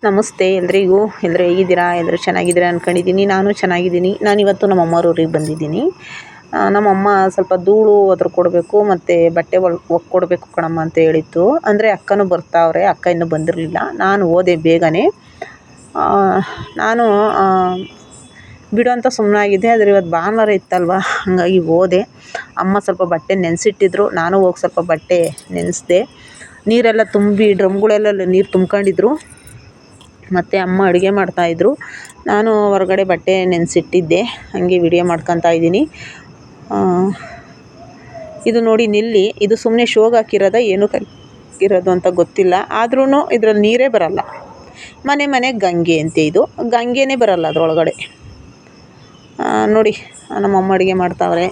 ನಮಸ್ತೆ ಎಲ್ರಿಗೂ. ಎಲ್ಲರೂ ಹೇಗಿದ್ದೀರಾ? ಎಲ್ಲರೂ ಚೆನ್ನಾಗಿದ್ದೀರಾ ಅಂದ್ಕೊಂಡಿದ್ದೀನಿ. ನಾನು ಚೆನ್ನಾಗಿದ್ದೀನಿ. ನಾನಿವತ್ತು ನಮ್ಮ ಅಮ್ಮವ್ರ ಊರಿಗೆ ಬಂದಿದ್ದೀನಿ. ನಮ್ಮಮ್ಮ ಸ್ವಲ್ಪ ಧೂಳು ಒದ್ರು ಕೊಡಬೇಕು ಮತ್ತು ಬಟ್ಟೆ ಒಗ್ಕೊಡ್ಬೇಕು ಕಣಮ್ಮ ಅಂತ ಹೇಳಿತ್ತು. ಅಂದರೆ ಅಕ್ಕನೂ ಬರ್ತಾವ್ರೆ, ಅಕ್ಕ ಇನ್ನೂ ಬಂದಿರಲಿಲ್ಲ. ನಾನು ಹೋದೆ ಬೇಗನೆ. ನಾನು ಬಿಡು ಅಂತ ಸುಮ್ಮನಾಗಿದ್ದೆ. ಆದರೆ ಇವತ್ತು ಭಾನುವಾರ ಇತ್ತಲ್ವ, ಹಾಗಾಗಿ ಹೋದೆ. ಅಮ್ಮ ಸ್ವಲ್ಪ ಬಟ್ಟೆ ನೆನೆಸಿಟ್ಟಿದ್ರು, ನಾನು ಹೋಗಿ ಸ್ವಲ್ಪ ಬಟ್ಟೆ ನೆನೆಸ್ದೆ. ನೀರೆಲ್ಲ ತುಂಬಿ ಡ್ರಮ್ಗಳೆಲ್ಲ ನೀರು ತುಂಬ್ಕೊಂಡಿದ್ರು. ಮತ್ತು ಅಮ್ಮ ಅಡುಗೆ ಮಾಡ್ತಾಯಿದ್ರು. ನಾನು ಹೊರಗಡೆ ಬಟ್ಟೆ ನೆನೆಸಿಟ್ಟಿದ್ದೆ, ಹಾಗೆ ವಿಡಿಯೋ ಮಾಡ್ಕೊತಾ ಇದ್ದೀನಿ. ಇದು ನೋಡಿ ನಿಲ್ಲಿ, ಇದು ಸುಮ್ಮನೆ ಶೋಗೆ ಹಾಕಿರೋದ ಏನಕ್ಕೆ ಹಾಕಿರೋದು ಅಂತ ಗೊತ್ತಿಲ್ಲ. ಆದ್ರೂ ಇದ್ರಲ್ಲಿ ನೀರೇ ಬರಲ್ಲ. ಮನೆ ಗಂಗೆ ಅಂತೆ, ಇದು ಗಂಗೆನೇ ಬರಲ್ಲ ಅದರೊಳಗಡೆ. ನೋಡಿ ನಮ್ಮಮ್ಮ ಅಡುಗೆ ಮಾಡ್ತಾವ್ರೆ.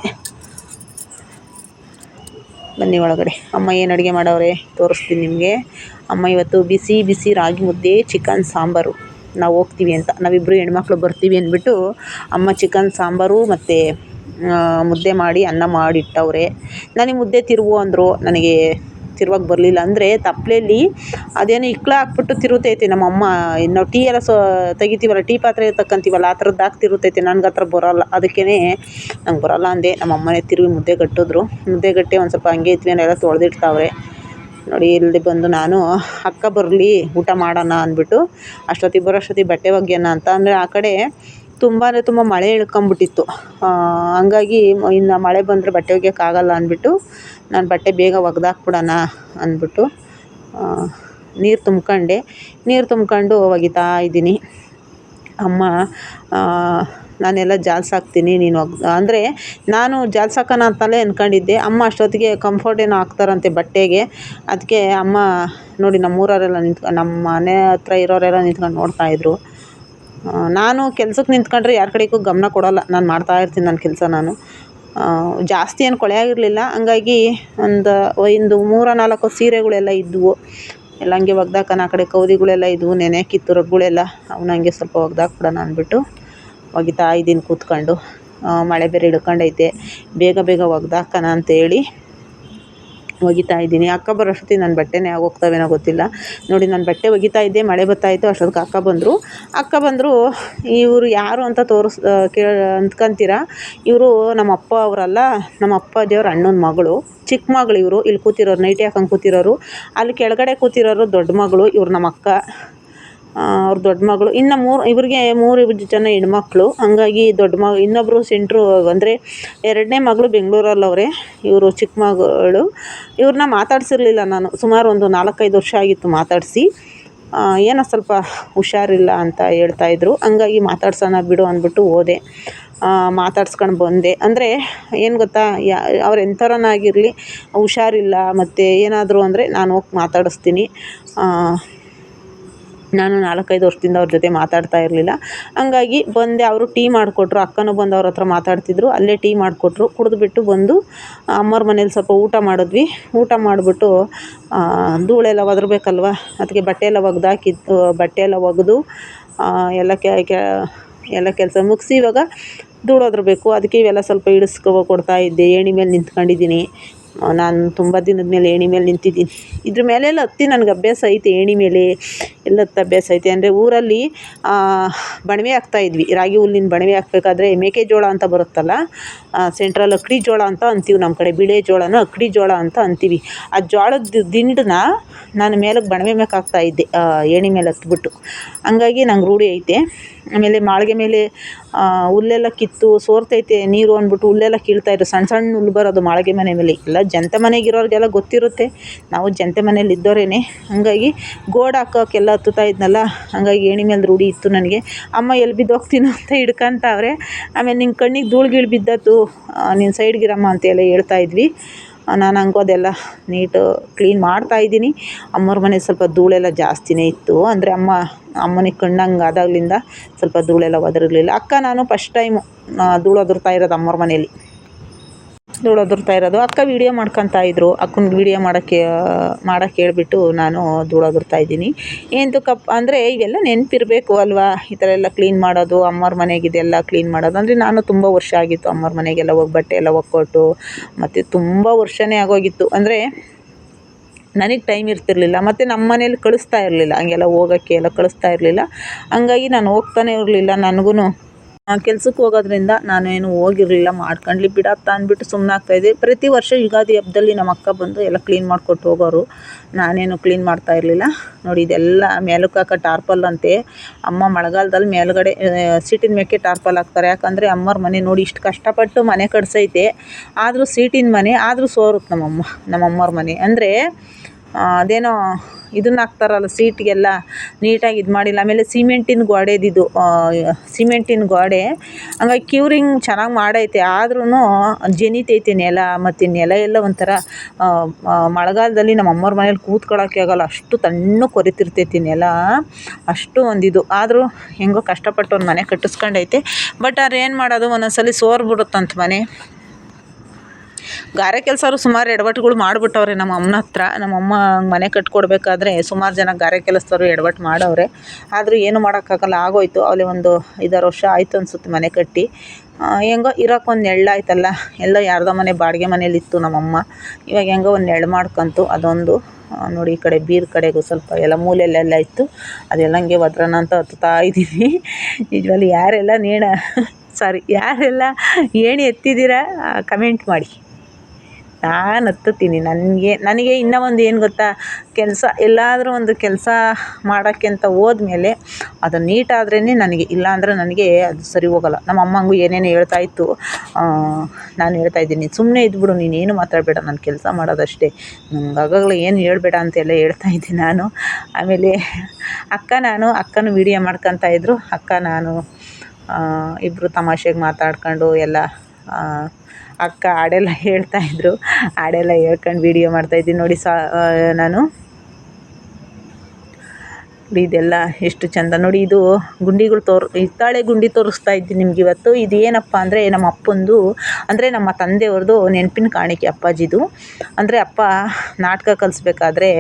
ಬನ್ನಿ ಒಳಗಡೆ. ಅಮ್ಮ ಏನು ಅಡುಗೆ ಮಾಡವ್ರೆ ತೋರಿಸ್ತೀನಿ ನಿಮಗೆ. ಅಮ್ಮ ಇವತ್ತು ಬಿಸಿ ಬಿಸಿ ರಾಗಿ ಮುದ್ದೆ, ಚಿಕನ್ ಸಾಂಬಾರು. ನಾವು ಹೋಗ್ತೀವಿ ಅಂತ, ನಾವಿಬ್ಬರು ಹೆಣ್ಮಕ್ಳು ಬರ್ತೀವಿ ಅಂದ್ಬಿಟ್ಟು ಅಮ್ಮ ಚಿಕನ್ ಸಾಂಬಾರು ಮತ್ತು ಮುದ್ದೆ ಮಾಡಿ ಅನ್ನ ಮಾಡಿಟ್ಟವ್ರೆ. ನನಗೆ ಮುದ್ದೆ ತಿರುವು ಅಂದರು. ನನಗೆ ತಿರುವಾಗಿ ಬರಲಿಲ್ಲ. ಅಂದರೆ ತಪ್ಪಲೆಯಲ್ಲಿ ಅದೇನೋ ಇಕ್ಳ ಹಾಕ್ಬಿಟ್ಟು ತಿರುತೈತೆ ನಮ್ಮಮ್ಮ. ನಾವು ಟೀ ಎಲ್ಲ ತೆಗಿತೀವಲ್ಲ, ಟೀ ಪಾತ್ರೆ ತಕ್ಕಂತೀವಲ್ಲ, ಆ ಥರದ್ದು ಹಾಕ್ತಿರುತ್ತೈತೆ. ನನಗೆ ಆ ಥರ ಬರೋಲ್ಲ. ಅದಕ್ಕೇ ನಂಗೆ ಬರೋಲ್ಲ ಅಂದೆ. ನಮ್ಮ ಅಮ್ಮನೇ ತಿರುವಿ ಮುದ್ದೆ ಕಟ್ಟಿದ್ರು. ಮುದ್ದೆ ಕಟ್ಟಿ ಒಂದು ಸ್ವಲ್ಪ ಹಂಗೆ ಇತ್ವೇನೆಲ್ಲ ತೊಳೆದಿಡ್ತಾವ್ರೆ. ನೋಡಿ, ಇಲ್ಲಿ ಬಂದು ನಾನು ಅಕ್ಕ ಬರಲಿ ಊಟ ಮಾಡೋಣ ಅಂದ್ಬಿಟ್ಟು ಅಷ್ಟೊತ್ತಿಗೆ ಬರೋಷ್ಟೊತ್ತಿಗೆ ಬಟ್ಟೆ ಒಗ್ಯೋಣ ಅಂತ. ಅಂದರೆ ಆ ಕಡೆ ತುಂಬ ಮಳೆ ಇಳ್ಕೊಂಬಿಟ್ಟಿತ್ತು. ಹಂಗಾಗಿ ಇನ್ನು ಮಳೆ ಬಂದರೆ ಬಟ್ಟೆ ಒಗ್ಯೋಕ್ಕಾಗಲ್ಲ ಅಂದ್ಬಿಟ್ಟು ನಾನು ಬಟ್ಟೆ ಬೇಗ ಒಗ್ದಾಕ್ಬಿಡೋಣ ಅಂದ್ಬಿಟ್ಟು ನೀರು ತುಂಬ್ಕೊಂಡು ಒಗಿತಾ ಇದ್ದೀನಿ. ಅಮ್ಮ ನಾನೆಲ್ಲ ಜಾಲ್ಸಾಕ್ತೀನಿ, ನೀನು ಅಂದರೆ ನಾನು ಜಾಲ್ಸಾಕೋಣ ಅಂತಲೇ ಅಂದ್ಕೊಂಡಿದ್ದೆ. ಅಮ್ಮ ಅಷ್ಟೊತ್ತಿಗೆ ಕಂಫರ್ಟ್ ಏನೋ ಹಾಕ್ತಾರಂತೆ ಬಟ್ಟೆಗೆ. ಅದಕ್ಕೆ ಅಮ್ಮ ನೋಡಿ ನಮ್ಮೂರವರೆಲ್ಲ ನಮ್ಮ ಮನೆ ಹತ್ರ ಇರೋರೆಲ್ಲ ನಿಂತ್ಕೊಂಡು ನೋಡ್ತಾಯಿದ್ರು. ನಾನು ಕೆಲ್ಸಕ್ಕೆ ನಿಂತ್ಕೊಂಡ್ರೆ ಯಾರ ಕಡೆಗೂ ಗಮನ ಕೊಡೋಲ್ಲ. ನಾನು ಮಾಡ್ತಾಯಿರ್ತೀನಿ ನನ್ನ ಕೆಲಸ. ನಾನು ಜಾಸ್ತಿ ಏನು ಕೊಳೆ ಆಗಿರಲಿಲ್ಲ. ಹಂಗಾಗಿ ಒಂದು 3-4 ಸೀರೆಗಳೆಲ್ಲ ಇದ್ದವು. ಎಲ್ಲ ಹಂಗೆ ಒಗ್ದಾಕೋಣ. ಆ ಕಡೆ ಕೌದಿಗಳೆಲ್ಲ ಇದ್ದವು, ನೆನೆಯಕ್ಕಿತ್ತು ರಗ್ಗಳೆಲ್ಲ. ಅವನ್ನ ಹಂಗೆ ಸ್ವಲ್ಪ ಒಗ್ದಾಕ್ಬಿಡೋಣ ಅಂದ್ಬಿಟ್ಟು ಒಗಿತಾ ಇದ್ದೀನಿ ಕೂತ್ಕೊಂಡು. ಮಳೆ ಬೇರೆ ಹಿಡ್ಕೊಂಡೈತೆ, ಬೇಗ ಒಗ್ದಾಕೋಣ ಅಂತೇಳಿ ಒಗಿತಾ ಇದ್ದೀನಿ. ಅಕ್ಕ ಬರೋಷ್ಟೊತ್ತಿಗೆ ನನ್ನ ಬಟ್ಟೆನೇ ಆಗೋಗ್ತವೇನೋ ಗೊತ್ತಿಲ್ಲ. ನೋಡಿ, ನಾನು ಬಟ್ಟೆ ಒಗಿತಾ ಇದ್ದೆ, ಮಳೆ ಬರ್ತಾಯಿತ್ತು. ಅಷ್ಟೊತ್ತಿಗೆ ಅಕ್ಕ ಬಂದರು. ಇವರು ಯಾರು ಅಂತ ಅಂದ್ಕೊಂತೀರಾ? ಇವರು ನಮ್ಮ ಅಪ್ಪ ಅವರಲ್ಲ, ನಮ್ಮ ಅಪ್ಪಾಜಿಯವ್ರ ಅಣ್ಣನ ಮಗಳು, ಚಿಕ್ಕ ಮಗಳು. ಇವರು ಇಲ್ಲಿ ಕೂತಿರೋರು, ನೈಟಿ ಹಾಕೊಂಡು ಕೂತಿರೋರು. ಅಲ್ಲಿ ಕೆಳಗಡೆ ಕೂತಿರೋರು ದೊಡ್ಡ ಮಗಳು. ಇವ್ರು ನಮ್ಮ ಅಕ್ಕ, ಅವ್ರ ದೊಡ್ಡ ಮಗಳು. ಇನ್ನು ಇವ್ರಿಗೆ 3 ಜನ ಹೆಣ್ಮಕ್ಳು. ಹಂಗಾಗಿ ಇನ್ನೊಬ್ಬರು ಸೆಂಟ್ರು, ಅಂದರೆ 2ನೇ ಮಗಳು ಬೆಂಗಳೂರಲ್ಲವ್ರೆ. ಇವರು ಚಿಕ್ಕ ಮಗಳು. ಇವ್ರನ್ನ ಮಾತಾಡ್ಸಿರ್ಲಿಲ್ಲ ನಾನು. ಸುಮಾರು ಒಂದು 4-5 ವರ್ಷ ಆಗಿತ್ತು ಮಾತಾಡಿಸಿ. ಏನೋ ಸ್ವಲ್ಪ ಹುಷಾರಿಲ್ಲ ಅಂತ ಹೇಳ್ತಾಯಿದ್ರು. ಹಂಗಾಗಿ ಮಾತಾಡ್ಸೋಣ ಬಿಡು ಅಂದ್ಬಿಟ್ಟು ಹೋದೆ. ಮಾತಾಡ್ಸ್ಕೊಂಡು ಬಂದೆ. ಅಂದರೆ ಏನು ಗೊತ್ತಾ, ಅವ್ರು ಎಂಥವ್ರನ್ನಾಗಿರಲಿ, ಹುಷಾರಿಲ್ಲ ಮತ್ತು ಏನಾದರೂ ಅಂದರೆ ನಾನು ಹೋಗಿ ಮಾತಾಡಿಸ್ತೀನಿ. ನಾನು 4-5 ವರ್ಷದಿಂದ ಅವ್ರ ಜೊತೆ ಮಾತಾಡ್ತಾ ಇರಲಿಲ್ಲ. ಹಂಗಾಗಿ ಬಂದೆ. ಅವರು ಟೀ ಮಾಡಿಕೊಟ್ರು. ಅಕ್ಕನೂ ಬಂದು ಅವ್ರ ಹತ್ರ ಮಾತಾಡ್ತಿದ್ರು. ಅಲ್ಲೇ ಟೀ ಮಾಡಿಕೊಟ್ರು. ಕುಡಿದ್ಬಿಟ್ಟು ಬಂದು ಅಮ್ಮವ್ರ ಮನೇಲಿ ಸ್ವಲ್ಪ ಊಟ ಮಾಡಿದ್ವಿ. ಊಟ ಮಾಡಿಬಿಟ್ಟು ಧೂಳೆಲ್ಲ ಒದರ್ಬೇಕಲ್ವ, ಅದಕ್ಕೆ ಬಟ್ಟೆ ಎಲ್ಲ ಒಗೆದು ಎಲ್ಲ ಕೆಲಸ ಮುಗಿಸಿ ಇವಾಗ ಧೂಳು ಒದರಬೇಕು. ಅದಕ್ಕೆ ಇವೆಲ್ಲ ಸ್ವಲ್ಪ ಕೊಡ್ತಾ ಇದ್ದೆ. ಏಣಿ ಮೇಲೆ ನಿಂತ್ಕೊಂಡಿದ್ದೀನಿ. ನಾನು ತುಂಬ ದಿನದ ಮೇಲೆ ಏಣಿ ಮೇಲೆ ನಿಂತಿದ್ದೀನಿ. ಇದ್ರ ಮೇಲೆಲ್ಲ ಹತ್ತಿ ನನಗೆ ಅಭ್ಯಾಸ ಐತೆ. ಏಣಿ ಮೇಲೆ ಎಲ್ಲ ಹತ್ತು ಅಭ್ಯಾಸ ಐತೆ. ಅಂದರೆ ಊರಲ್ಲಿ ಬಣವೆ ಹಾಕ್ತಾಯಿದ್ವಿ. ರಾಗಿ ಹುಲ್ಲಿನ ಬಣವೆ ಹಾಕಬೇಕಾದ್ರೆ ಮೆಕ್ಕೆಜೋಳ ಅಂತ ಬರುತ್ತಲ್ಲ, ಸೆಂಟ್ರಲ್ ಅಕ್ಕಡಿ ಜೋಳ ಅಂತ ಅಂತೀವಿ ನಮ್ಮ ಕಡೆ. ಬಿಳೆ ಜೋಳನ ಅಕ್ಕಡಿ ಜೋಳ ಅಂತ ಅಂತೀವಿ. ಆ ಜೋಳದ ದಿಂಡನ್ನ ನಾನು ಮೇಲಕ್ಕೆ ಬಣವೆ ಮೇಲೆ ಹಾಕ್ತಾಯಿದ್ದೆ, ಏಣಿ ಮೇಲೆ ಹತ್ಬಿಟ್ಟು. ಹಂಗಾಗಿ ನಂಗೆ ರೂಢಿ ಐತೆ. ಆಮೇಲೆ ಮಾಳಿಗೆ ಮೇಲೆ ಹುಲ್ಲೆಲ್ಲ ಕಿತ್ತು ಸೋರ್ತೈತೆ ನೀರು ಅಂದ್ಬಿಟ್ಟು ಹುಲ್ಲೆಲ್ಲ ಕೀಳ್ತಾಯಿದ್ರು. ಸಣ್ಣ ಹುಲ್ಲು ಬರೋದು ಮಾಳಿಗೆ ಮನೆ ಮೇಲೆ. ಎಲ್ಲ ಜಂತೆ ಮನೆಗಿರೋರಿಗೆಲ್ಲ ಗೊತ್ತಿರುತ್ತೆ. ನಾವು ಜಂತೆ ಮನೇಲಿ ಇದ್ದೋರೇನೆ. ಹಂಗಾಗಿ ಗೋಡೆ ಹಾಕೋಕ್ಕೆಲ್ಲ ಹತ್ತುತ್ತಾ ಇದ್ನಲ್ಲ, ಹಂಗಾಗಿ ಏಣಿ ಮೇಲೆ ರೂಢಿ ಇತ್ತು ನನಗೆ. ಅಮ್ಮ ಎಲ್ಲಿ ಬಿದ್ದೋಗ್ತೀನೋ ಅಂತ ಹಿಡ್ಕೊಂತಾವ್ರೆ. ಆಮೇಲೆ ನಿನ್ನ ಕಣ್ಣಿಗೆ ಧೂಳು ಬಿದ್ದತ್ತು, ನಿನ್ನ ಸೈಡ್ಗಿರಮ್ಮ ಅಂತೆಲ್ಲ ಹೇಳ್ತಾಯಿದ್ವಿ. ನಾನು ಹಂಗೋದೆಲ್ಲ ನೀಟು ಕ್ಲೀನ್ ಮಾಡ್ತಾಯಿದ್ದೀನಿ. ಅಮ್ಮವ್ರ ಮನೆ ಸ್ವಲ್ಪ ಧೂಳೆಲ್ಲ ಜಾಸ್ತಿನೇ ಇತ್ತು. ಅಂದರೆ ಅಮ್ಮನಿಗೆ ಕಣ್ಣಂಗೆ ಆದಾಗಲಿಂದ ಸ್ವಲ್ಪ ಧೂಳೆಲ್ಲ ಒದರಿರಲಿಲ್ಲ. ಅಕ್ಕ ನಾನು ಫಸ್ಟ್ ಟೈಮು ಧೂಳು ಒದರ್ತಾ ಇರೋದು ಅಮ್ಮವ್ರ ಮನೇಲಿ. ಅಕ್ಕ ವೀಡಿಯೋ ಮಾಡ್ಕೊತಾ ಇದ್ರು. ಅಕ್ಕನ ವೀಡಿಯೋ ಮಾಡೋಕ್ಕೆ ಹೇಳ್ಬಿಟ್ಟು ನಾನು ಧೂಳು ಒದರ್ತಾ ಇದ್ದೀನಿ. ಅಂದರೆ ಇವೆಲ್ಲ ನೆನಪಿರಬೇಕು ಅಲ್ವಾ, ಈ ಥರ ಎಲ್ಲ ಕ್ಲೀನ್ ಮಾಡೋದು. ಅಮ್ಮವ್ರ ಮನೆಗಿದೆಲ್ಲ ಕ್ಲೀನ್ ಮಾಡೋದು. ಅಂದರೆ ನಾನು ತುಂಬ ವರ್ಷ ಆಗಿತ್ತು ಅಮ್ಮವ್ರ ಮನೆಗೆಲ್ಲ ಹೋಗಿ ಬಟ್ಟೆ ಎಲ್ಲ ಒಕ್ಕೊಟ್ಟು, ಮತ್ತು ತುಂಬ ವರ್ಷನೇ ಆಗೋಗಿತ್ತು. ಅಂದರೆ ನನಗೆ ಟೈಮ್ ಇರ್ತಿರಲಿಲ್ಲ, ಮತ್ತು ನಮ್ಮ ಮನೇಲಿ ಕಳಿಸ್ತಾ ಇರಲಿಲ್ಲ, ಹಂಗೆಲ್ಲ ಹೋಗೋಕ್ಕೆ ಎಲ್ಲ ಕಳಿಸ್ತಾ ಇರಲಿಲ್ಲ. ಹಂಗಾಗಿ ನಾನು ಹೋಗ್ತಾನೆ ಇರಲಿಲ್ಲ. ನನಗೂ ಕೆಲ್ಸಕ್ಕೆ ಹೋಗೋದ್ರಿಂದ ನಾನೇನು ಹೋಗಿರಲಿಲ್ಲ. ಮಾಡ್ಕೊಂಡ್ಲಿ ಬಿಡತ್ತ ಅಂದ್ಬಿಟ್ಟು ಸುಮ್ಮನಾಗ್ತಾಯಿದ್ದೆ. ಪ್ರತಿ ವರ್ಷ ಯುಗಾದಿ ಹಬ್ಬದಲ್ಲಿ ನಮ್ಮ ಅಕ್ಕ ಬಂದು ಎಲ್ಲ ಕ್ಲೀನ್ ಮಾಡಿಕೊಟ್ಟು ಹೋಗೋರು. ನಾನೇನು ಕ್ಲೀನ್ ಮಾಡ್ತಾ ಇರಲಿಲ್ಲ. ನೋಡಿ, ಇದೆಲ್ಲ ಮೇಲಕ್ಕೆ ಹಾಕೋ ಟಾರ್ಪಲ್ ಅಂತೆ. ಅಮ್ಮ ಮಳೆಗಾಲದಲ್ಲಿ ಮೇಲ್ಗಡೆ ಸೀಟಿನ ಮೇಕೆ ಟಾರ್ಪಲ್ ಹಾಕ್ತಾರೆ. ಯಾಕಂದರೆ ಅಮ್ಮವ್ರ ಮನೆ ನೋಡಿ ಇಷ್ಟು ಕಷ್ಟಪಟ್ಟು ಮನೆ ಕಟ್ಸೈತೆ, ಆದರೂ ಸೀಟಿನ ಮನೆ ಆದರೂ ಸೋರುತ್ತೆ ನಮ್ಮಮ್ಮವ್ರ ಮನೆ. ಅಂದರೆ ಅದೇನೋ ಇದನ್ನ ಹಾಕ್ತಾರಲ್ಲ ಸೀಟ್ಗೆಲ್ಲ ನೀಟಾಗಿ ಇದು ಮಾಡಿಲ್ಲ. ಆಮೇಲೆ ಸಿಮೆಂಟಿನ ಗೋಡೆದಿದ್ದು, ಸಿಮೆಂಟಿನ ಗೋಡೆ, ಹಂಗಾಗಿ ಕ್ಯೂರಿಂಗ್ ಚೆನ್ನಾಗಿ ಮಾಡೈತೆ, ಆದ್ರೂ ಜನಿತೈತೆ ನೆಲ. ಮತ್ತು ನೆಲ ಎಲ್ಲ ಒಂಥರ ಮಳೆಗಾಲದಲ್ಲಿ ನಮ್ಮ ಅಮ್ಮವ್ರ ಮನೇಲಿ ಕೂತ್ಕೊಳ್ಳೋಕ್ಕೆ ಆಗೋಲ್ಲ, ಅಷ್ಟು ತಣ್ಣಗೆ ಕೊರಿತಿರ್ತೈತಿ ನೆಲ, ಅಷ್ಟು ಒಂದಿದು. ಆದರೂ ಹೆಂಗೋ ಕಷ್ಟಪಟ್ಟು ಒಂದು ಮನೆ ಕಟ್ಟಿಸ್ಕೊಂಡೈತೆ. ಬಟ್ ಅವ್ರು ಏನು ಮಾಡೋದು, ಒಂದೊಂದ್ಸಲಿ ಸೋರ್ಬಿಡುತ್ತಂತ ಮನೆ. ಗಾರೆ ಕೆಲಸರು ಸುಮಾರು ಎಡವಟ್ಟುಗಳು ಮಾಡಿಬಿಟ್ಟವ್ರೆ ನಮ್ಮ ಅಮ್ಮನ ಹತ್ರ. ನಮ್ಮಮ್ಮ ಮನೆ ಕಟ್ಕೊಡ್ಬೇಕಾದ್ರೆ ಸುಮಾರು ಜನ ಗಾರೆ ಕೆಲಸದವರು ಎಡವಟ್ಟು ಮಾಡವ್ರೆ. ಆದರೂ ಏನು ಮಾಡೋಕ್ಕಾಗಲ್ಲ, ಆಗೋಯ್ತು. ಅಲ್ಲಿ ಒಂದು 5-6 ವರ್ಷ ಆಯಿತು ಅನಿಸುತ್ತೆ ಮನೆ ಕಟ್ಟಿ. ಹೆಂಗೋ ಇರೋಕ್ಕೊಂದು ನೆರಳಾಯ್ತಲ್ಲ. ಎಲ್ಲ ಯಾರ್ದೋ ಮನೆ ಬಾಡಿಗೆ ಮನೇಲಿತ್ತು ನಮ್ಮಮ್ಮ, ಇವಾಗ ಹೆಂಗೋ ಒಂದು ನೆರಳು ಮಾಡ್ಕೊಂತು. ಅದೊಂದು ನೋಡಿ, ಈ ಕಡೆ ಬೀರ್ ಕಡೆಗೂ ಸ್ವಲ್ಪ ಎಲ್ಲ ಮೂಲೆಯಲ್ಲೆಲ್ಲ ಇತ್ತು, ಅದೆಲ್ಲ ಹಂಗೆ ಒದ್ರೋಣ ಅಂತ ಹತ್ತುತ್ತಾ ಇದ್ದೀವಿ. ನಿಜವಾಗ್ಲೂ ಯಾರೆಲ್ಲ ಏಣಿ ಎತ್ತಿದ್ದೀರಾ ಕಮೆಂಟ್ ಮಾಡಿ. ನಾನು ಹತ್ತುತ್ತೀನಿ. ನನಗೆ ಇನ್ನೂ ಒಂದು ಏನು ಗೊತ್ತಾ, ಎಲ್ಲಾದರೂ ಒಂದು ಕೆಲಸ ಮಾಡೋಕ್ಕೆ ಅಂತ ಹೋದ್ಮೇಲೆ ಅದು ನೀಟಾದ್ರೇ ನನಗೆ, ಇಲ್ಲಾಂದರೆ ನನಗೆ ಅದು ಸರಿ ಹೋಗೋಲ್ಲ. ನಮ್ಮ ಅಮ್ಮಂಗೂ ಏನೇನು ಹೇಳ್ತಾಯಿತ್ತು, ನಾನು ಹೇಳ್ತಾಯಿದ್ದೀನಿ, ಸುಮ್ಮನೆ ಇದ್ಬಿಡು, ನೀನೇನು ಮಾತಾಡಬೇಡ, ನಾನು ಕೆಲಸ ಮಾಡೋದಷ್ಟೇ, ನಂಗೆ ಆಗಾಗಲೇ ಏನು ಹೇಳ್ಬೇಡ ಅಂತೆಲ್ಲ ಹೇಳ್ತಾಯಿದ್ದೆ ನಾನು. ಆಮೇಲೆ ಅಕ್ಕನೂ ವೀಡಿಯೋ ಮಾಡ್ಕೊತಾಯಿದ್ರು. ನಾನು ಇಬ್ಬರು ತಮಾಷೆಗೆ ಮಾತಾಡ್ಕೊಂಡು ಎಲ್ಲ, ಅಕ್ಕ ಹಾಡೆಲ್ಲ ಹೇಳ್ತಾಯಿದ್ರು, ಹಾಡೆಲ್ಲ ಹೇಳ್ಕೊಂಡು ವೀಡಿಯೋ ಮಾಡ್ತಾಯಿದ್ದೀನಿ ನೋಡಿ. ನಾನು ಇದೆಲ್ಲ ಎಷ್ಟು ಚೆಂದ ನೋಡಿ. ಇದು ಗುಂಡಿಗಳು ಹಿತ್ತಾಳೆ ಗುಂಡಿ ತೋರಿಸ್ತಾ ಇದ್ದೀನಿ ನಿಮ್ಗೆ ಇವತ್ತು. ಇದು ಏನಪ್ಪ ಅಂದರೆ ನಮ್ಮ ಅಪ್ಪಂದು, ಅಂದರೆ ನಮ್ಮ ತಂದೆಯವ್ರದ್ದು ನೆನಪಿನ ಕಾಣಿಕೆ ಅಪ್ಪಾಜಿದು. ಅಂದರೆ ಅಪ್ಪ ನಾಟಕ ಕಲಿಸ್ಬೇಕಾದ್ರೆ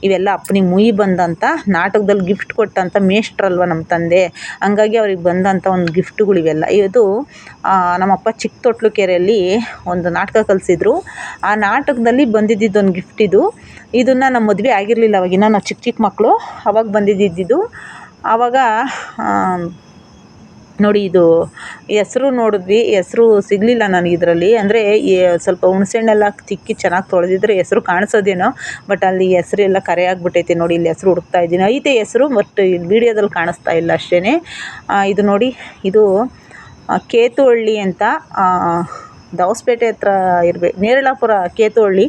ಇವೆಲ್ಲ ಅಪ್ಪನಿಗೆ ಮುಯಿ ಬಂದಂಥ ನಾಟಕದಲ್ಲಿ ಗಿಫ್ಟ್ ಕೊಟ್ಟಂಥ ಮೇಷ್ಟ್ರಲ್ವ ನಮ್ಮ ತಂದೆ, ಹಂಗಾಗಿ ಅವ್ರಿಗೆ ಬಂದಂಥ ಒಂದು ಗಿಫ್ಟುಗಳು ಇವೆಲ್ಲ. ಇದು ನಮ್ಮಪ್ಪ ಚಿಕ್ಕ ತೊಟ್ಲು ಕೆರೆಯಲ್ಲಿ ಒಂದು ನಾಟಕ ಕಲಿಸಿದ್ರು. ಆ ನಾಟಕದಲ್ಲಿ ಬಂದಿದ್ದೊಂದು ಗಿಫ್ಟ್ ಇದು. ಇದನ್ನು ನಮ್ಮ ಮದುವೆ ಆಗಿರಲಿಲ್ಲ ಅವಾಗಿನ, ನಾವು ಚಿಕ್ಕ ಮಕ್ಕಳು, ಅವಾಗ ಬಂದಿದ್ದು. ಆವಾಗ ನೋಡಿ, ಇದು ಹೆಸ್ರು ನೋಡಿದ್ವಿ, ಹೆಸ್ರು ಸಿಗಲಿಲ್ಲ ನನಗೆ ಇದರಲ್ಲಿ. ಅಂದರೆ ಸ್ವಲ್ಪ ಹುಣಸೆಹಣ್ಣೆಲ್ಲ ತಿಕ್ಕಿ ಚೆನ್ನಾಗಿ ತೊಳೆದಿದ್ರೆ ಹೆಸ್ರು ಕಾಣಿಸೋದೇನೋ, ಬಟ್ ಅಲ್ಲಿ ಹೆಸ್ರು ಎಲ್ಲ ಕರೆ ಆಗಿಬಿಟ್ಟೈತೆ ನೋಡಿ. ಇಲ್ಲಿ ಹೆಸ್ರು ಹುಡುಕ್ತಾ ಇದ್ದೀನಿ, ಐತೆ ಹೆಸ್ರು, ಬಟ್ ಇಲ್ಲಿ ವೀಡಿಯೋದಲ್ಲಿ ಕಾಣಿಸ್ತಾ ಇಲ್ಲ ಅಷ್ಟೇ. ಇದು ನೋಡಿ, ಇದು ಕೇತುಹಳ್ಳಿ ಅಂತ, ದಾವಸ್ಪೇಟೆ ಹತ್ರ ನೇರಳಾಪುರ ಕೇತುಹಳ್ಳಿ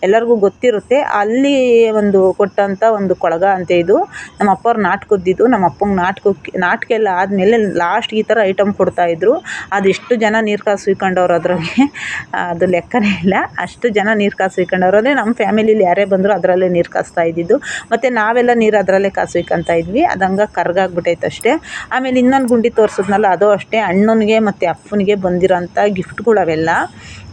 ಎಲ್ಲರಿಗೂ ಗೊತ್ತಿರುತ್ತೆ. ಅಲ್ಲಿ ಒಂದು ಕೊಟ್ಟಂಥ ಒಂದು ಕೊಳಗ ಅಂತೆ ಇದು. ನಮ್ಮ ಅಪ್ಪವ್ರು ನಾಟಕದ್ದಿದ್ದು. ನಮ್ಮ ಅಪ್ಪಂಗೆ ನಾಟಕ ಎಲ್ಲ ಆದಮೇಲೆ ಲಾಸ್ಟ್ಗೆ ಈ ಥರ ಐಟಮ್ ಕೊಡ್ತಾಯಿದ್ರು. ಅದೆಷ್ಟು ಜನ ನೀರು ಕಾಸು ಹುಯ್ಕೊಂಡವ್ರು ಅದ್ರಾಗೆ, ಅದು ಲೆಕ್ಕನೇ ಇಲ್ಲ. ಅಷ್ಟು ಜನ ನೀರು ಕಾಸು ಹುಯ್ಕೊಂಡವ್ರು. ಅಂದರೆ ನಮ್ಮ ಫ್ಯಾಮಿಲಿಲಿ ಯಾರೇ ಬಂದರೂ ಅದರಲ್ಲೇ ನೀರು ಕಾಸ್ತಾ ಇದ್ದಿದ್ದು. ಮತ್ತು ನಾವೆಲ್ಲ ನೀರು ಅದರಲ್ಲೇ ಕಾಸು ಹುಯ್ಕೊಂತ ಇದ್ವಿ. ಅದು ಹಂಗೆ ಕರ್ಗಾಗ್ಬಿಟ್ಟೈತೆ ಅಷ್ಟೇ. ಆಮೇಲೆ ಇನ್ನೊಂದು ಗುಂಡಿ ತೋರಿಸಿದ್ನಲ್ಲ, ಅದು ಅಷ್ಟೇ ಅಣ್ಣನಿಗೆ ಮತ್ತು ಅಪ್ಪನಿಗೆ ಬಂದಿರೋಂಥ ಗಿಫ್ಟ್ಗಳು ಅವೆಲ್ಲ.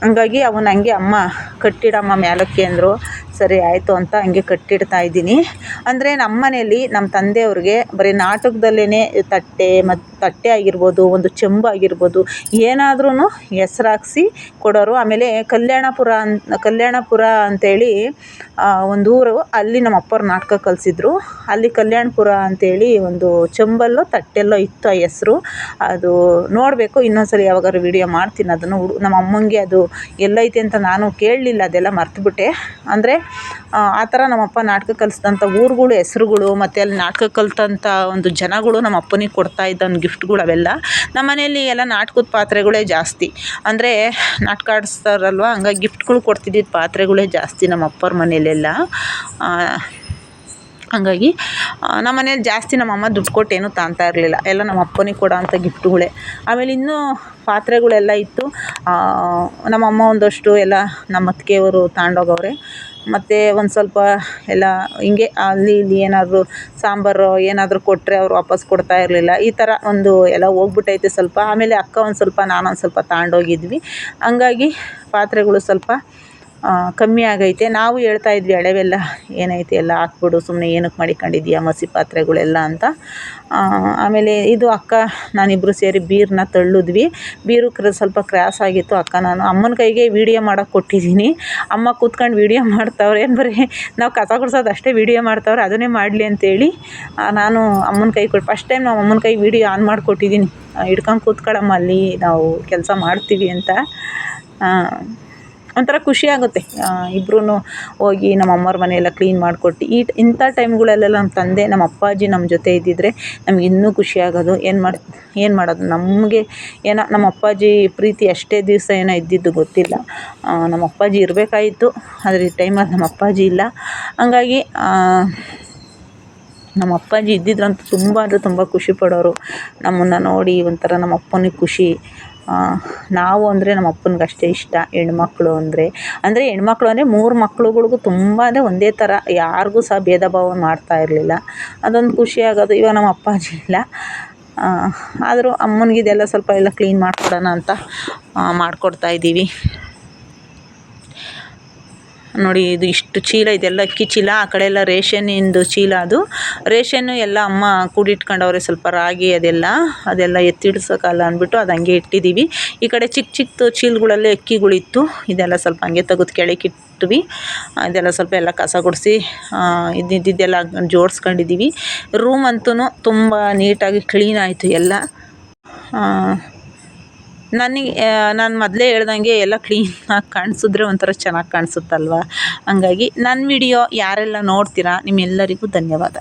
ಹಂಗಾಗಿ ಅವನ್ನ ಹಂಗೆ ಅಮ್ಮ ಕಟ್ಟಿಡಮ್ಮ ಮೇಲಕ್ಕೆ ಅಂದರು. ಸರಿ ಆಯಿತು ಅಂತ ಹಂಗೆ ಕಟ್ಟಿಡ್ತಾ ಇದ್ದೀನಿ. ಅಂದರೆ ನಮ್ಮ ಮನೇಲಿ ನಮ್ಮ ತಂದೆಯವ್ರಿಗೆ ಬರೀ ನಾಟಕದಲ್ಲೇ ತಟ್ಟೆ ಆಗಿರ್ಬೋದು, ಒಂದು ಚೆಂಬು ಆಗಿರ್ಬೋದು, ಏನಾದ್ರೂ ಹೆಸ್ರಾಕ್ಸಿ ಕೊಡೋರು. ಆಮೇಲೆ ಕಲ್ಯಾಣಪುರ ಅಂತೇಳಿ ಒಂದು ಊರು, ಅಲ್ಲಿ ನಮ್ಮ ಅಪ್ಪವ್ರು ನಾಟಕ ಕಲಿಸಿದ್ರು. ಅಲ್ಲಿ ಕಲ್ಯಾಣಪುರ ಅಂತೇಳಿ ಒಂದು ಚೆಂಬಲ್ಲೋ ತಟ್ಟೆಲ್ಲೋ ಇತ್ತು ಆ ಹೆಸ್ರು. ಅದು ನೋಡಬೇಕು, ಇನ್ನೊಂದ್ಸರಿ ಯಾವಾಗಾದ್ರು ವೀಡಿಯೋ ಮಾಡ್ತೀನಿ ಅದನ್ನು. ನಮ್ಮ ಅಮ್ಮಂಗೆ ಅದು ಎಲ್ಲೈತೆ ಅಂತ ನಾನು ಕೇಳಲಿಲ್ಲ, ಅದೆಲ್ಲ ಮರ್ತುಬಿಟ್ಟೆ. ಅಂದರೆ ಆ ಥರ ನಮ್ಮಪ್ಪ ನಾಟಕ ಕಲಿಸಿದಂಥ ಊರುಗಳು ಹೆಸ್ರುಗಳು, ಮತ್ತು ಅಲ್ಲಿ ನಾಟಕ ಕಲಿತಂಥ ಒಂದು ಜನಗಳು ನಮ್ಮ ಅಪ್ಪನಿಗೆ ಕೊಡ್ತಾ ಇದ್ದಂಥ ಗಿಫ್ಟ್ಗಳು ಅವೆಲ್ಲ. ನಮ್ಮ ಮನೆಯಲ್ಲಿ ಎಲ್ಲ ನಾಟಕದ ಪಾತ್ರೆಗಳೇ ಜಾಸ್ತಿ. ಅಂದರೆ ನಾಟಕ ಆಡಿಸ್ತಾರಲ್ವ, ಹಂಗಾಗಿ ಗಿಫ್ಟ್ಗಳು ಕೊಡ್ತಿದ್ದಿದ್ದು ಪಾತ್ರೆಗಳೇ ಜಾಸ್ತಿ ನಮ್ಮ ಅಪ್ಪವ್ರ ಮನೆಯಲ್ಲೆಲ್ಲ. ಹಂಗಾಗಿ ನಮ್ಮ ಮನೇಲಿ ಜಾಸ್ತಿ ನಮ್ಮಮ್ಮ ದುಡ್ಡು ಕೊಟ್ಟು ಏನೂ ತಾಂತಾ ಇರಲಿಲ್ಲ, ಎಲ್ಲ ನಮ್ಮ ಅಪ್ಪನಿಗೆ ಕೊಡೋ ಅಂಥ ಗಿಫ್ಟುಗಳೇ. ಆಮೇಲೆ ಇನ್ನೂ ಪಾತ್ರೆಗಳೆಲ್ಲ ಇತ್ತು. ನಮ್ಮಮ್ಮ ಒಂದಷ್ಟು ಎಲ್ಲ ನಮ್ಮ ಅತ್ತಿಗೆಯವರು ತಗೊಂಡೋಗವ್ರೆ. ಮತ್ತು ಒಂದು ಸ್ವಲ್ಪ ಎಲ್ಲ ಹಿಂಗೆ ಅಲ್ಲಿ ಇಲ್ಲಿ ಏನಾದರೂ ಸಾಂಬಾರು ಏನಾದರೂ ಕೊಟ್ಟರೆ ಅವ್ರು ವಾಪಸ್ ಕೊಡ್ತಾ ಇರಲಿಲ್ಲ. ಈ ಥರ ಒಂದು ಎಲ್ಲ ಹೋಗ್ಬಿಟ್ಟೈತೆ ಸ್ವಲ್ಪ. ಆಮೇಲೆ ಅಕ್ಕ ಒಂದು ಸ್ವಲ್ಪ, ನಾನೊಂದು ಸ್ವಲ್ಪ ತಗೊಂಡೋಗಿದ್ವಿ. ಹಂಗಾಗಿ ಪಾತ್ರೆಗಳು ಸ್ವಲ್ಪ ಕಮ್ಮಿ ಆಗೈತೆ. ನಾವು ಹೇಳ್ತಾ ಇದ್ವಿ ಹಳೆವೆಲ್ಲ ಏನೈತೆ ಎಲ್ಲ ಹಾಕ್ಬಿಡು, ಸುಮ್ಮನೆ ಏನಕ್ಕೆ ಮಡಿಕೊಂಡಿದ್ದೀಯ ಮಸಿ ಪಾತ್ರೆಗಳೆಲ್ಲ ಅಂತ. ಆಮೇಲೆ ಇದು ಅಕ್ಕ ನಾನಿಬ್ಬರು ಸೇರಿ ಬೀರನ್ನ ತಳ್ಳಿದ್ವಿ. ಬೀರು ಸ್ವಲ್ಪ ಕ್ರ್ಯಾಸ್ ಆಗಿತ್ತು. ಅಕ್ಕ ನಾನು ಅಮ್ಮನ ಕೈಗೆ ವೀಡಿಯೋ ಮಾಡೋಕ್ಕೆ ಕೊಟ್ಟಿದ್ದೀನಿ. ಅಮ್ಮ ಕೂತ್ಕೊಂಡು ವೀಡಿಯೋ ಮಾಡ್ತಾವ್ರೆ. ಬರೀ ನಾವು ಕಸ ಗುಡ್ಸೋದು ಅಷ್ಟೇ ವೀಡಿಯೋ ಮಾಡ್ತಾವ್ರೆ, ಅದನ್ನೇ ಮಾಡಲಿ ಅಂತೇಳಿ ನಾನು ಅಮ್ಮನ ಕೈ ಕೊಟ್ಟು ಫಸ್ಟ್ ಟೈಮ್ ನಾವು ಅಮ್ಮನ ಕೈ ವೀಡಿಯೋ ಆನ್ ಮಾಡಿಕೊಟ್ಟಿದ್ದೀನಿ. ಹಿಡ್ಕೊಂಡು ಕೂತ್ಕೊಳ್ಳಮ್ಮ ಅಲ್ಲಿ ನಾವು ಕೆಲಸ ಮಾಡ್ತೀವಿ ಅಂತ. ಒಂಥರ ಖುಷಿ ಆಗುತ್ತೆ. ಇಬ್ಬರೂ ಹೋಗಿ ನಮ್ಮ ಅಮ್ಮವ್ರ ಮನೆಯೆಲ್ಲ ಕ್ಲೀನ್ ಮಾಡಿಕೊಟ್ಟು ಇಂಥ ಟೈಮ್ಗಳಲ್ಲೆಲ್ಲ ನಮ್ಮ ತಂದೆ ನಮ್ಮ ಅಪ್ಪಾಜಿ ನಮ್ಮ ಜೊತೆ ಇದ್ದಿದ್ದರೆ ನಮ್ಗೆ ಇನ್ನೂ ಖುಷಿ ಆಗೋದು. ಏನು ಮಾಡೋದು, ನಮಗೆ ಏನೋ ನಮ್ಮ ಅಪ್ಪಾಜಿ ಪ್ರೀತಿ ಅಷ್ಟೇ ದಿವಸ ಏನೋ ಇದ್ದಿದ್ದು ಗೊತ್ತಿಲ್ಲ. ನಮ್ಮ ಅಪ್ಪಾಜಿ ಇರಬೇಕಾಗಿತ್ತು, ಆದರೆ ಈ ಟೈಮಲ್ಲಿ ನಮ್ಮ ಅಪ್ಪಾಜಿ ಇಲ್ಲ. ಹಂಗಾಗಿ ನಮ್ಮ ಅಪ್ಪಾಜಿ ಇದ್ದಿದ್ರಂತೂ ತುಂಬ ಅಂದರೆ ತುಂಬ ಖುಷಿ ಪಡೋರು. ನಮ್ಮನ್ನು ನೋಡಿ ಒಂಥರ ನಮ್ಮ ಅಪ್ಪನಿಗೆ ಖುಷಿ. ನಾವು ಅಂದರೆ ನಮ್ಮ ಅಪ್ಪನಿಗೆ ಅಷ್ಟೇ ಇಷ್ಟ. ಹೆಣ್ಮಕ್ಳು ಅಂದರೆ ಹೆಣ್ಮಕ್ಳು ಅಂದರೆ 3 ಮಕ್ಳುಗಳಿಗೂ ತುಂಬ ಅಂದರೆ ಒಂದೇ ಥರ, ಯಾರಿಗೂ ಸಹ ಭೇದ ಭಾವ ಮಾಡ್ತಾ ಇರಲಿಲ್ಲ. ಅದೊಂದು ಖುಷಿ ಆಗೋದು. ಇವಾಗ ನಮ್ಮ ಅಪ್ಪಾಜಿ ಇಲ್ಲ, ಆದರೂ ಅಮ್ಮನಿಗೆ ಇದೆಲ್ಲ ಸ್ವಲ್ಪ ಎಲ್ಲ ಕ್ಲೀನ್ ಮಾಡಿಕೊಡೋಣ ಅಂತ ಮಾಡಿಕೊಡ್ತಾಯಿದ್ದೀವಿ. ನೋಡಿ ಇದು ಇಷ್ಟು ಚೀಲ, ಇದೆಲ್ಲ ಅಕ್ಕಿ ಚೀಲ. ಆ ಕಡೆ ಎಲ್ಲ ರೇಷನ್ನಿಂದು ಚೀಲ. ಅದು ರೇಷನ್ನು ಎಲ್ಲ ಅಮ್ಮ ಕೂಡಿಟ್ಕೊಂಡವ್ರೆ. ಸ್ವಲ್ಪ ರಾಗಿ ಅದೆಲ್ಲ ಎತ್ತಿಡ್ಸೋಕ್ಕಲ್ಲ ಅಂದ್ಬಿಟ್ಟು ಅದು ಹಂಗೆ ಇಟ್ಟಿದ್ದೀವಿ. ಈ ಕಡೆ ಚಿಕ್ಕ ಚೀಲಗಳಲ್ಲಿ ಅಕ್ಕಿಗಳಿತ್ತು. ಇದೆಲ್ಲ ಸ್ವಲ್ಪ ಹಂಗೆ ತೆಗೆದು ಕೆಳಗಿಟ್ವಿ. ಇದೆಲ್ಲ ಸ್ವಲ್ಪ ಎಲ್ಲ ಕಸ ಗುಡಿಸಿ ಇದ್ದಿದ್ದೆಲ್ಲ ಜೋಡಿಸ್ಕೊಂಡಿದ್ದೀವಿ. ರೂಮ್ ಅಂತೂ ತುಂಬ ನೀಟಾಗಿ ಕ್ಲೀನ್ ಆಯಿತು ಎಲ್ಲ. ನಾನು ಮೊದಲೇ ಹೇಳ್ದಂಗೆ ಎಲ್ಲ ಕ್ಲೀನಾಗಿ ಕಾಣಿಸಿದ್ರೆ ಒಂಥರ ಚೆನ್ನಾಗಿ ಕಾಣಿಸುತ್ತಲ್ವ. ಹಂಗಾಗಿ ನನ್ನ ವಿಡಿಯೋ ಯಾರೆಲ್ಲ ನೋಡ್ತೀರಾ ನಿಮ್ಮೆಲ್ಲರಿಗೂ ಧನ್ಯವಾದ.